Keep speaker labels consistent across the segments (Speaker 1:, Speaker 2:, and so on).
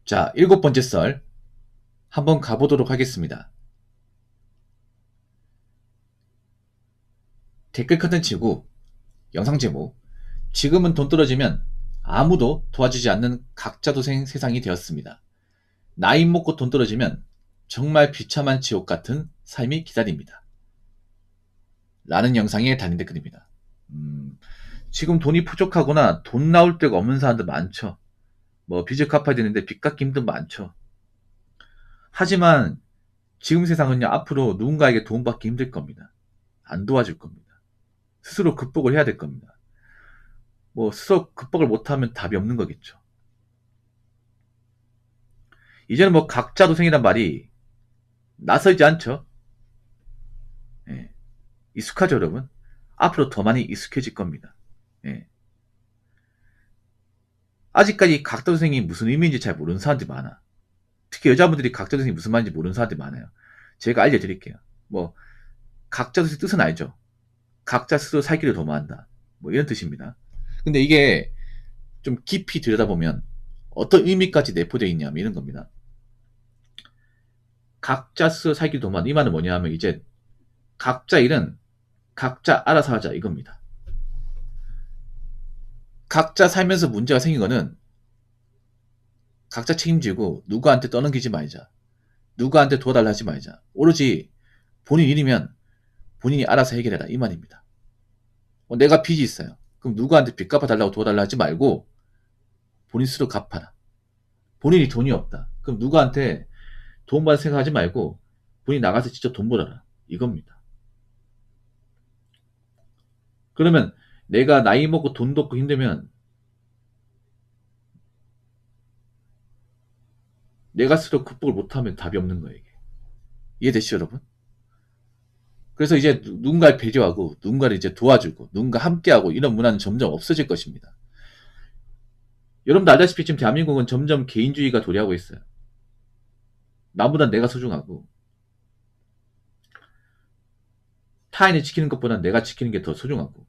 Speaker 1: 자, 7번째 썰 한번 가보도록 하겠습니다. 댓글 컨텐츠고 영상 제목, 지금은 돈 떨어지면 아무도 도와주지 않는 각자도생 세상이 되었습니다. 나이 먹고 돈 떨어지면 정말 비참한 지옥 같은 삶이 기다립니다. 라는 영상에 달린 댓글입니다. 지금 돈이 부족하거나 돈 나올 데가 없는 사람들 많죠. 뭐 빚을 갚아야 되는데 빚 갚기 힘든 분 많죠. 하지만 지금 세상은요, 앞으로 누군가에게 도움받기 힘들 겁니다. 안 도와줄 겁니다. 스스로 극복을 해야 될 겁니다. 뭐 스스로 극복을 못하면 답이 없는 거겠죠. 이제는 뭐 각자 도생이란 말이 낯설지 않죠. 예. 익숙하죠, 여러분. 앞으로 더 많이 익숙해질 겁니다. 예. 아직까지 각자 도생이 무슨 의미인지 잘 모르는 사람들이 많아. 특히 여자분들이 각자 도생이 무슨 말인지 모르는 사람들이 많아요. 제가 알려드릴게요. 뭐 각자 도생 뜻은 알죠. 각자 스스로 살기를 도모한다. 뭐 이런 뜻입니다. 근데 이게 좀 깊이 들여다보면 어떤 의미까지 내포되어 있냐면 이런 겁니다. 각자 스스로 살기를 도모한다. 이 말은 뭐냐 하면 이제 각자 일은 각자 알아서 하자 이겁니다. 각자 살면서 문제가 생긴 거는 각자 책임지고 누구한테 떠넘기지 말자. 누구한테 도와달라 하지 말자. 오로지 본인 일이면 본인이 알아서 해결해라 이 말입니다. 내가 빚이 있어요. 그럼 누구한테 빚 갚아달라고 도와달라 하지 말고 본인 스스로 갚아라. 본인이 돈이 없다. 그럼 누구한테 도움받을 생각하지 말고 본인이 나가서 직접 돈 벌어라. 이겁니다. 그러면 내가 나이 먹고 돈도 없고 힘들면 내가 스스로 극복을 못하면 답이 없는 거예요. 이게. 이해되시죠, 여러분? 그래서 이제 누군가를 배려하고 누군가를 이제 도와주고 누군가 함께하고 이런 문화는 점점 없어질 것입니다. 여러분도 알다시피 지금 대한민국은 점점 개인주의가 도래하고 있어요. 나보다 내가 소중하고 타인을 지키는 것보다 내가 지키는 게 더 소중하고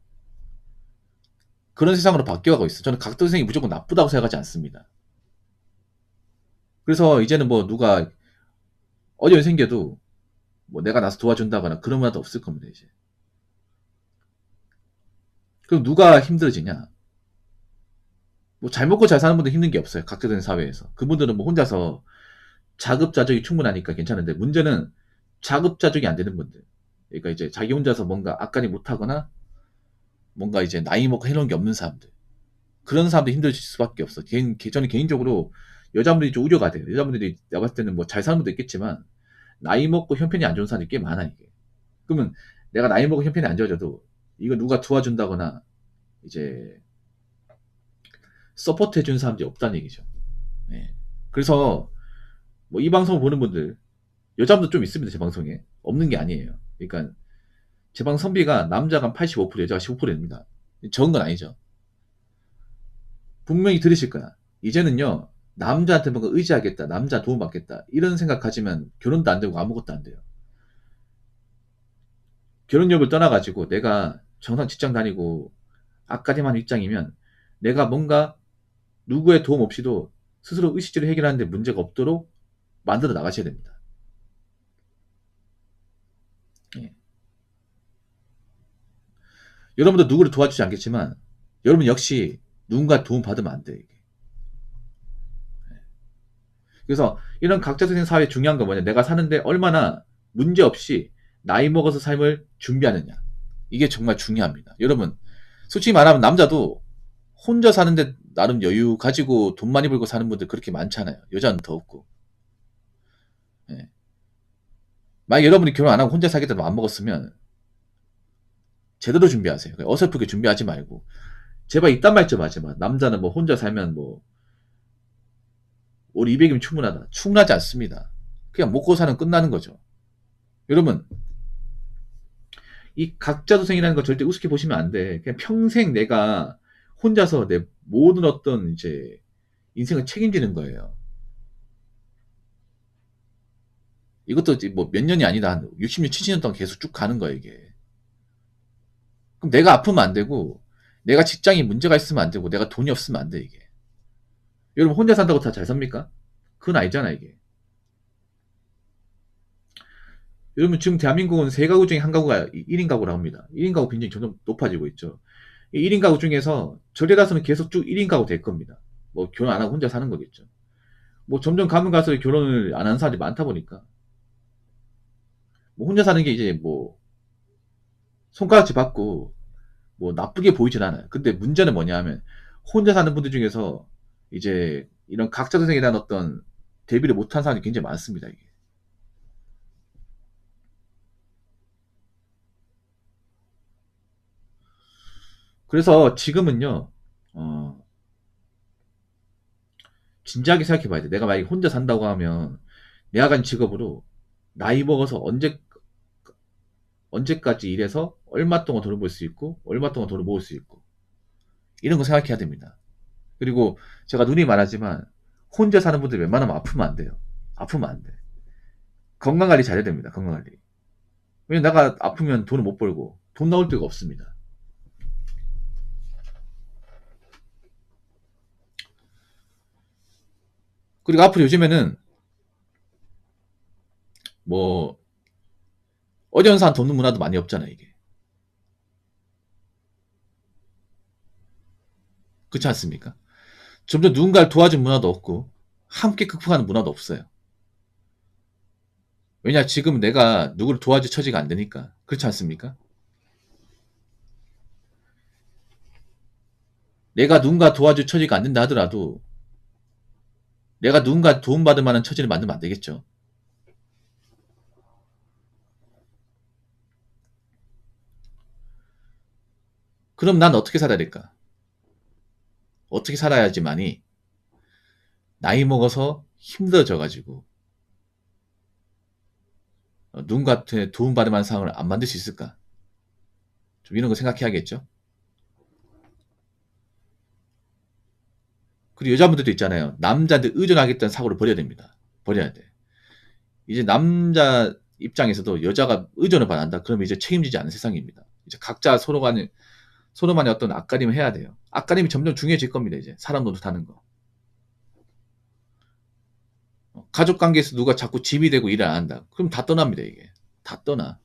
Speaker 1: 그런 세상으로 바뀌어가고 있어요. 저는 각도생이 무조건 나쁘다고 생각하지 않습니다. 그래서 이제는 뭐 누가 어려움이 생겨도 뭐 내가 나서 도와준다거나 그런 문화도 없을 겁니다. 이제. 그럼 누가 힘들어지냐? 뭐 잘 먹고 잘 사는 분들 힘든 게 없어요. 각자된 사회에서. 그분들은 뭐 혼자서 자급자족이 충분하니까 괜찮은데 문제는 자급자족이 안 되는 분들. 그러니까 이제 자기 혼자서 뭔가 악간이 못하거나 뭔가 이제 나이 먹고 해놓은 게 없는 사람들. 그런 사람들 힘들어질 수밖에 없어. 저는 개인적으로 여자분들이 좀 우려가 돼요. 여자분들이 내가 봤을 때는 뭐 잘 사는 분도 있겠지만 나이 먹고 형편이 안 좋은 사람들이 꽤 많아 이게. 그러면 내가 나이 먹고 형편이 안 좋아져도 이거 누가 도와준다거나 이제 서포트 해주는 사람들이 없다는 얘기죠. 예. 그래서 뭐 이 방송 보는 분들 여자분도 좀 있습니다. 제 방송에 없는 게 아니에요. 그러니까 제 방 성비가 남자가 85% 여자가 15%입니다. 적은 건 아니죠. 분명히 들으실 거야. 이제는요 남자한테 뭔가 의지하겠다, 남자 도움받겠다 이런 생각 가지면 결혼도 안 되고 아무것도 안 돼요. 결혼력을 떠나가지고 내가 정상 직장 다니고 아까리만 입장이면 내가 뭔가 누구의 도움 없이도 스스로 의식주를 해결하는데 문제가 없도록 만들어 나가셔야 됩니다. 예. 여러분도 누구를 도와주지 않겠지만 여러분 역시 누군가 도움 받으면 안 돼요. 이게. 그래서 이런 각자적인 사회에 중요한 건 뭐냐, 내가 사는데 얼마나 문제없이 나이 먹어서 삶을 준비하느냐, 이게 정말 중요합니다. 여러분 솔직히 말하면 남자도 혼자 사는데 나름 여유 가지고 돈 많이 벌고 사는 분들 그렇게 많잖아요. 여자는 더 없고. 예. 만약 여러분이 결혼 안 하고 혼자 살겠다고 안 먹었으면 제대로 준비하세요. 어설프게 준비하지 말고 제발 이딴 말 좀 하지 마. 남자는 뭐 혼자 살면 뭐 월 200이면 충분하다. 충분하지 않습니다. 그냥 먹고 사는 끝나는 거죠. 여러분 이 각자도생이라는 거 절대 우습게 보시면 안 돼. 그냥 평생 내가 혼자서 내 모든 어떤 이제 인생을 책임지는 거예요. 이것도 뭐 몇 년이 아니다. 한 60년, 70년 동안 계속 쭉 가는 거예요, 이게. 그럼 내가 아프면 안 되고, 내가 직장에 문제가 있으면 안 되고, 내가 돈이 없으면 안 돼, 이게. 여러분 혼자 산다고 다 잘 삽니까? 그건 아니잖아 이게. 여러분 지금 대한민국은 세 가구 중에 한 가구가 1인 가구라고 합니다. 1인 가구 빈정이 점점 높아지고 있죠. 이 1인 가구 중에서 저래라서는 계속 쭉 1인 가구 될 겁니다. 뭐 결혼 안 하고 혼자 사는 거겠죠. 뭐 점점 가면 갈수록 결혼을 안 하는 사람들이 많다 보니까 뭐 혼자 사는 게 이제 뭐 손가락질 받고 뭐 나쁘게 보이진 않아요. 근데 문제는 뭐냐 하면 혼자 사는 분들 중에서 이제 이런 각자 도생에 대한 어떤 대비를 못한 사람이 굉장히 많습니다. 이게. 그래서 지금은요, 진지하게 생각해 봐야 돼. 내가 만약에 혼자 산다고 하면 내가 가진 직업으로 나이 먹어서 언제까지 일해서 얼마 동안 돈을 벌 수 있고 얼마 동안 돈을 모을 수 있고 이런 거 생각해야 됩니다. 그리고 제가 누누이 말하지만 혼자 사는 분들 웬만하면 아프면 안 돼요. 아프면 안 돼. 건강 관리 잘해야 됩니다. 건강 관리. 왜냐면 내가 아프면 돈을 못 벌고 돈 나올 데가 없습니다. 그리고 앞으로 요즘에는 뭐 어디언산 돕는 문화도 많이 없잖아요. 이게. 그렇지 않습니까? 점점 누군가를 도와준 문화도 없고 함께 극복하는 문화도 없어요. 왜냐 지금 내가 누구를 도와줄 처지가 안 되니까. 그렇지 않습니까? 내가 누군가 도와줄 처지가 안 된다 하더라도 내가 누군가 도움받을 만한 처지를 만들면 안 되겠죠. 그럼 난 어떻게 살아야 될까? 어떻게 살아야지만이 나이 먹어서 힘들어져가지고 누군가한테 도움받을 만한 상황을 안 만들 수 있을까? 좀 이런 거 생각해야겠죠. 그리고 여자분들도 있잖아요. 남자한테 의존하겠다는 사고를 버려야 됩니다. 버려야 돼. 이제 남자 입장에서도 여자가 의존을 받는다. 그러면 이제 책임지지 않는 세상입니다. 이제 각자 서로만의 어떤 앞가림을 해야 돼요. 앞가림이 점점 중요해질 겁니다. 이제 사람 노릇하는 거. 가족 관계에서 누가 자꾸 짐이 되고 일을 안 한다. 그럼 다 떠납니다. 이게 다 떠나.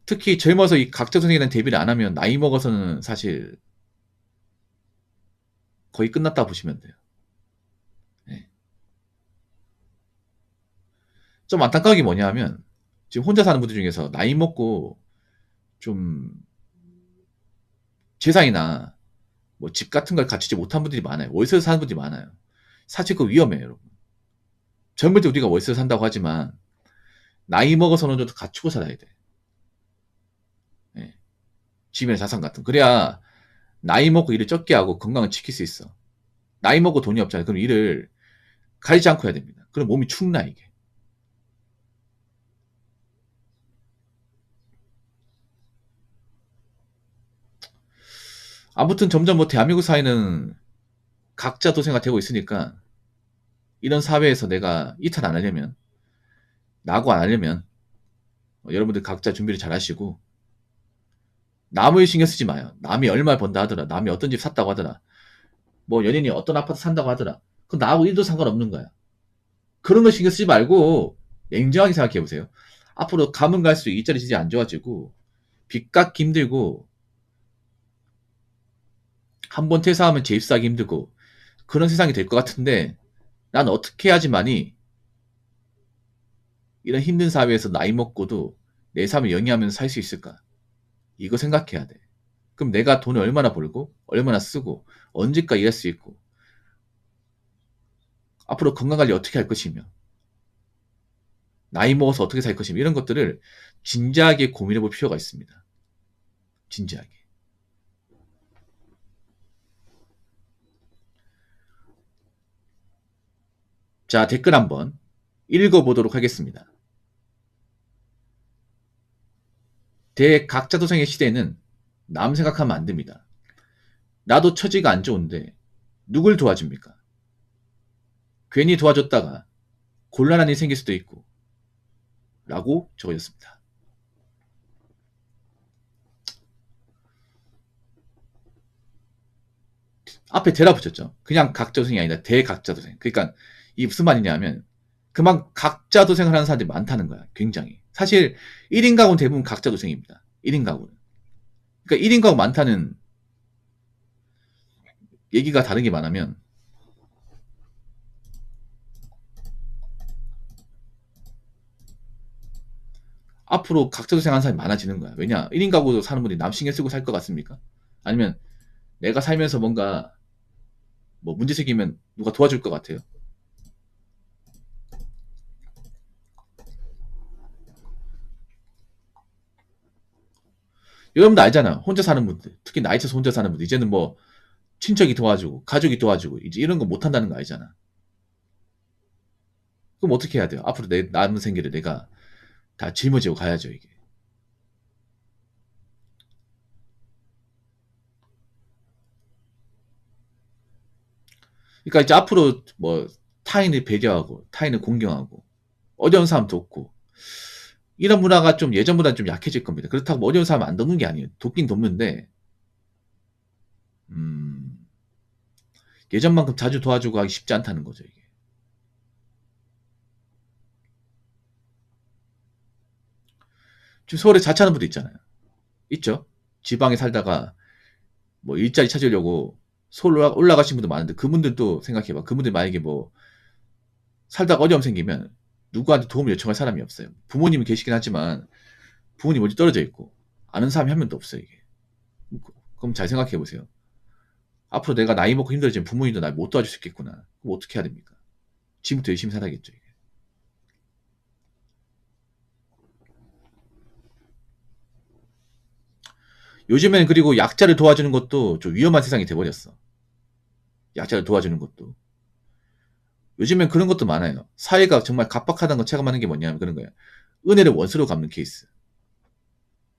Speaker 1: 특히 젊어서 이 각자 선생에 대한 대비를 안 하면 나이 먹어서는 사실 거의 끝났다 보시면 돼요. 네. 좀 안타까운 게 뭐냐 하면 지금 혼자 사는 분들 중에서 나이 먹고 좀 재산이나 뭐 집 같은 걸 갖추지 못한 분들이 많아요. 월세로 사는 분들이 많아요. 사실 그거 위험해요, 여러분. 젊을 때 우리가 월세로 산다고 하지만 나이 먹어서 어느 정도 갖추고 살아야 돼. 예. 집이나 자산 같은. 그래야 나이 먹고 일을 적게 하고 건강을 지킬 수 있어. 나이 먹고 돈이 없잖아요. 그럼 일을 가리지 않고 해야 됩니다. 그럼 몸이 축나 이게. 아무튼 점점 뭐 대한민국 사회는 각자 도생화 되고 있으니까 이런 사회에서 내가 이탈 안 하려면 나고 안 하려면 여러분들 각자 준비를 잘 하시고 남을 신경 쓰지 마요. 남이 얼마 번다 하더라. 남이 어떤 집 샀다고 하더라. 뭐 연인이 어떤 아파트 산다고 하더라. 그건 나하고 일도 상관없는 거야. 그런 거 신경 쓰지 말고 냉정하게 생각해 보세요. 앞으로 가면 갈수록 일자리 질이 안 좋아지고 빚 갚기 힘들고 한 번 퇴사하면 재입사하기 힘들고 그런 세상이 될 것 같은데 난 어떻게 해야지만이 이런 힘든 사회에서 나이 먹고도 내 삶을 영위하면서 살 수 있을까? 이거 생각해야 돼. 그럼 내가 돈을 얼마나 벌고 얼마나 쓰고 언제까지 일할 수 있고 앞으로 건강관리 어떻게 할 것이며 나이 먹어서 어떻게 살 것이며 이런 것들을 진지하게 고민해 볼 필요가 있습니다. 진지하게. 자, 댓글 한번 읽어보도록 하겠습니다. 대각자도생의 시대에는 남 생각하면 안 됩니다. 나도 처지가 안 좋은데 누굴 도와줍니까? 괜히 도와줬다가 곤란한 일이 생길 수도 있고 라고 적어졌습니다. 앞에 대라 붙였죠. 그냥 각자도생이 아니라 대각자도생. 그러니까 이게 무슨 말이냐면 그만 각자도생을 하는 사람들이 많다는 거야. 굉장히. 사실 1인 가구는 대부분 각자도생입니다. 1인 가구는. 그러니까 1인 가구 많다는 얘기가 다른 게 많으면 앞으로 각자도생 하는 사람이 많아지는 거야. 왜냐? 1인 가구도 사는 분이 남 신경 쓰고 살 것 같습니까? 아니면 내가 살면서 뭔가 뭐 문제 생기면 누가 도와줄 것 같아요? 여러분도 알잖아. 혼자 사는 분들. 특히 나이 차서 혼자 사는 분들. 이제는 뭐 친척이 도와주고 가족이 도와주고 이제 이런 거 못한다는 거 알잖아. 그럼 어떻게 해야 돼요? 앞으로 내 남은 생기를 내가 다 짊어지고 가야죠, 이게. 그러니까 이제 앞으로 뭐 타인을 배려하고 타인을 공경하고 어려운 사람 돕고 이런 문화가 좀 예전보다 좀 약해질 겁니다. 그렇다고 뭐 어려운 사람 안 돕는 게 아니에요. 돕긴 돕는데 음, 예전만큼 자주 도와주고 하기 쉽지 않다는 거죠, 이게. 지금 서울에 자취하는 분도 있잖아요. 있죠? 지방에 살다가 뭐 일자리 찾으려고 서울 올라가신 분도 많은데 그분들도 생각해봐. 그분들 만약에 뭐 살다가 어려움 생기면 누구한테 도움을 요청할 사람이 없어요. 부모님이 계시긴 하지만 부모님 어디 떨어져 있고 아는 사람이 한 명도 없어요, 이게. 그럼 잘 생각해 보세요. 앞으로 내가 나이 먹고 힘들어지면 부모님도 날 못 도와줄 수 있겠구나. 그럼 어떻게 해야 됩니까? 지금부터 열심히 살아야겠죠, 이게. 요즘엔 그리고 약자를 도와주는 것도 좀 위험한 세상이 돼버렸어. 약자를 도와주는 것도. 요즘엔 그런 것도 많아요. 사회가 정말 각박하다는 걸 체감하는 게 뭐냐면 그런 거예요. 은혜를 원수로 갚는 케이스.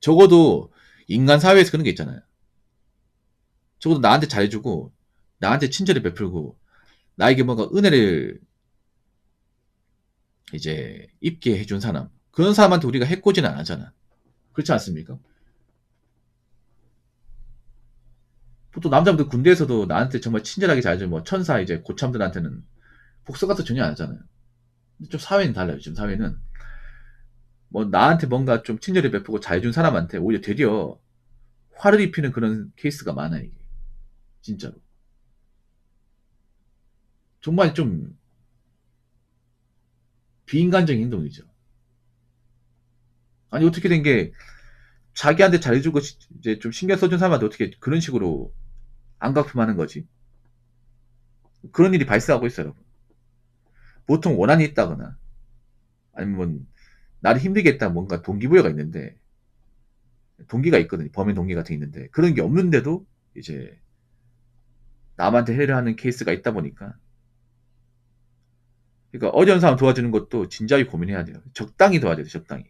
Speaker 1: 적어도 인간 사회에서 그런 게 있잖아요. 적어도 나한테 잘해주고 나한테 친절을 베풀고 나에게 뭔가 은혜를 이제 입게 해준 사람. 그런 사람한테 우리가 해코지는 안 하잖아. 그렇지 않습니까? 보통 남자분들 군대에서도 나한테 정말 친절하게 잘해준 뭐 천사 이제 고참들한테는 복수 같은 거 전혀 안 하잖아요. 근데 좀 사회는 달라요. 지금 사회는 뭐 나한테 뭔가 좀 친절히 베푸고 잘해준 사람한테 오히려 되려 화를 입히는 그런 케이스가 많아요. 이게 진짜로 정말 좀 비인간적인 행동이죠. 아니 어떻게 된 게 자기한테 잘해주고 이제 좀 신경 써준 사람한테 어떻게 그런 식으로 안갚음하는 거지? 그런 일이 발생하고 있어요, 여러분. 보통 원한이 있다거나 아니면 나를 힘들게 했다 뭔가 동기부여가 있는데 동기가 있거든요. 범인 동기 같은 게 있는데 그런 게 없는데도 이제 남한테 해를 하는 케이스가 있다 보니까 그러니까 어려운 사람 도와주는 것도 진지하게 고민해야 돼요. 적당히 도와줘야 돼요. 적당히.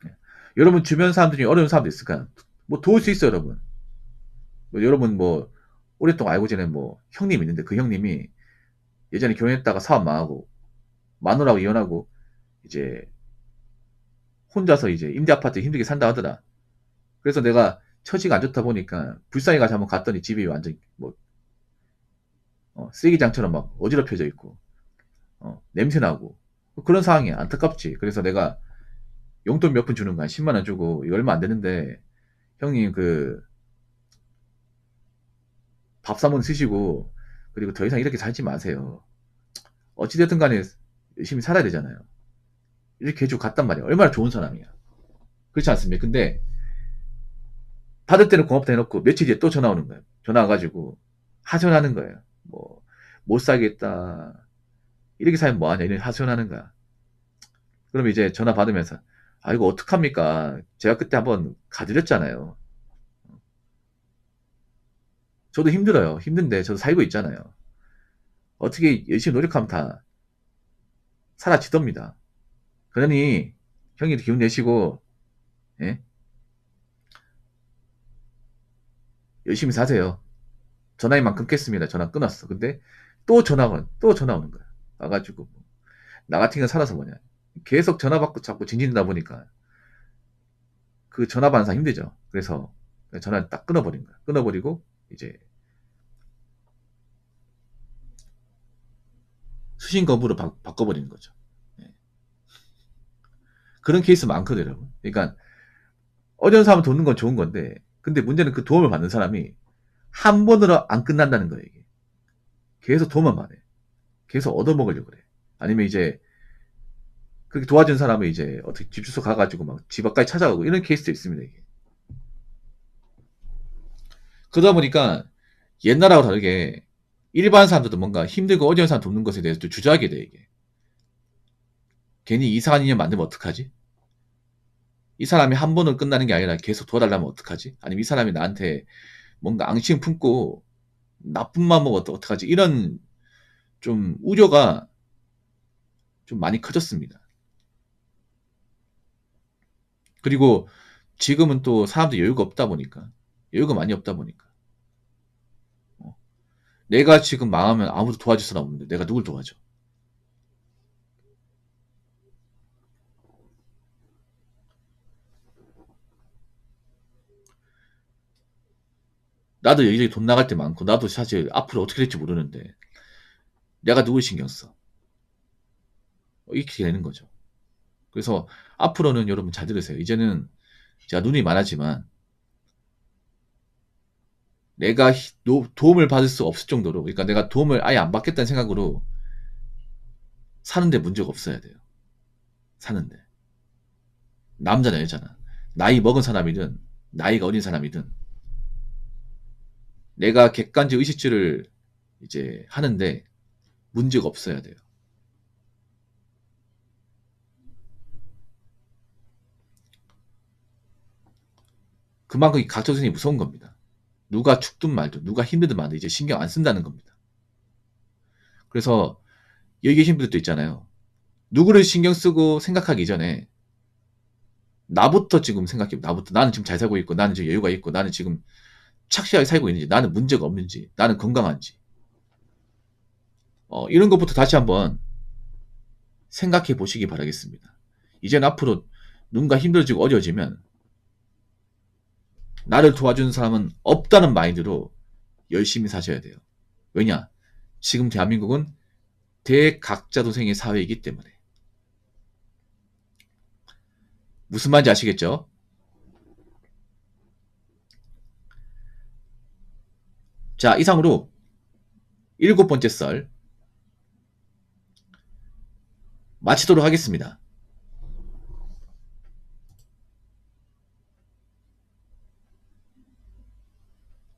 Speaker 1: 예. 여러분 주변 사람들 중에 어려운 사람도 있을까요? 뭐 도울 수 있어요, 여러분. 뭐 여러분 뭐 오랫동안 알고 지낸 뭐 형님 있는데 그 형님이 예전에 결혼했다가 사업 망하고 마누라하고 이혼하고 이제 혼자서 이제 임대 아파트 힘들게 산다 하더라. 그래서 내가 처지가 안 좋다 보니까 불쌍히 가서 한번 갔더니 집이 완전 뭐 쓰레기장처럼 막 어지럽혀져 있고 냄새 나고 그런 상황이야. 안타깝지. 그래서 내가 용돈 몇 푼 주는 거야. 10만 원 주고 이거 얼마 안 되는데 형님 그 밥 사면 쓰시고 그리고 더 이상 이렇게 살지 마세요. 어찌됐든 간에 열심히 살아야 되잖아요. 이렇게 해주고 갔단 말이야. 얼마나 좋은 사람이야. 그렇지 않습니까? 근데 받을 때는 고맙다 해놓고 며칠 뒤에 또 전화 오는 거예요. 전화 와가지고 하소연하는 거예요. 뭐 못 살겠다. 이렇게 살면 뭐하냐. 이런 하소연하는 거야. 그럼 이제 전화 받으면서 아 이거 어떡합니까? 제가 그때 한번 가드렸잖아요. 저도 힘들어요. 힘든데 저도 살고 있잖아요. 어떻게 열심히 노력하면 다 사라지답니다. 그러니 형님 기운 내시고 예? 열심히 사세요. 전화기만 끊겠습니다. 전화 끊었어. 근데 또 전화 오는 거야. 와가지고 나 같은 건 살아서 뭐냐. 계속 전화 받고 자꾸 징징대다 보니까 그 전화 받는 사람 힘들죠. 그래서 전화를 딱 끊어버린 거야. 끊어버리고 이제 수신 거부로 바꿔버리는 거죠. 예. 그런 케이스 많거든요, 여러분. 그러니까 어려운 사람을 돕는 건 좋은 건데, 근데 문제는 그 도움을 받는 사람이 한 번으로 안 끝난다는 거예요, 이게. 계속 도움만 받아. 계속 얻어먹으려고 그래. 아니면 이제 그렇게 도와준 사람을 이제 어떻게 집 주소 가가지고 막 집 앞까지 찾아가고 이런 케이스도 있습니다, 이게. 그러다 보니까 옛날하고 다르게 일반 사람들도 뭔가 힘들고 어려운 사람 돕는 것에 대해서 좀 주저하게 돼, 이게. 괜히 이상한 인연 만들면 어떡하지? 이 사람이 한 번으로 끝나는 게 아니라 계속 도와달라면 어떡하지? 아니면 이 사람이 나한테 뭔가 앙심 품고 나쁜 마음 먹어 어떡하지? 이런 좀 우려가 좀 많이 커졌습니다. 그리고 지금은 또 사람들이 여유가 없다 보니까, 여유가 많이 없다 보니까, 내가 지금 망하면 아무도 도와줄 사람 없는데 내가 누굴 도와줘? 나도 여기저기 돈 나갈 때 많고, 나도 사실 앞으로 어떻게 될지 모르는데 내가 누굴 신경 써? 이렇게 되는 거죠. 그래서 앞으로는 여러분 잘 들으세요. 이제는 제가 눈이 많아지만 내가 도움을 받을 수 없을 정도로, 그러니까 내가 도움을 아예 안 받겠다는 생각으로 사는데 문제가 없어야 돼요. 사는데. 남자나 여자나. 나이 먹은 사람이든 나이가 어린 사람이든 내가 객관적 의식주를 이제 하는데 문제가 없어야 돼요. 그만큼 이 각도선이 무서운 겁니다. 누가 죽든 말든 누가 힘들든 말든 이제 신경 안 쓴다는 겁니다. 그래서 여기 계신 분들도 있잖아요. 누구를 신경 쓰고 생각하기 전에 나부터 지금 생각해. 나부터. 나는 지금 잘 살고 있고, 나는 지금 여유가 있고, 나는 지금 착실하게 살고 있는지, 나는 문제가 없는지, 나는 건강한지, 이런 것부터 다시 한번 생각해 보시기 바라겠습니다. 이젠 앞으로 누군가 힘들어지고 어려워지면 나를 도와주는 사람은 없다는 마인드로 열심히 사셔야 돼요. 왜냐? 지금 대한민국은 대각자 도생의 사회이기 때문에. 무슨 말인지 아시겠죠? 자, 이상으로 7번째 썰 마치도록 하겠습니다.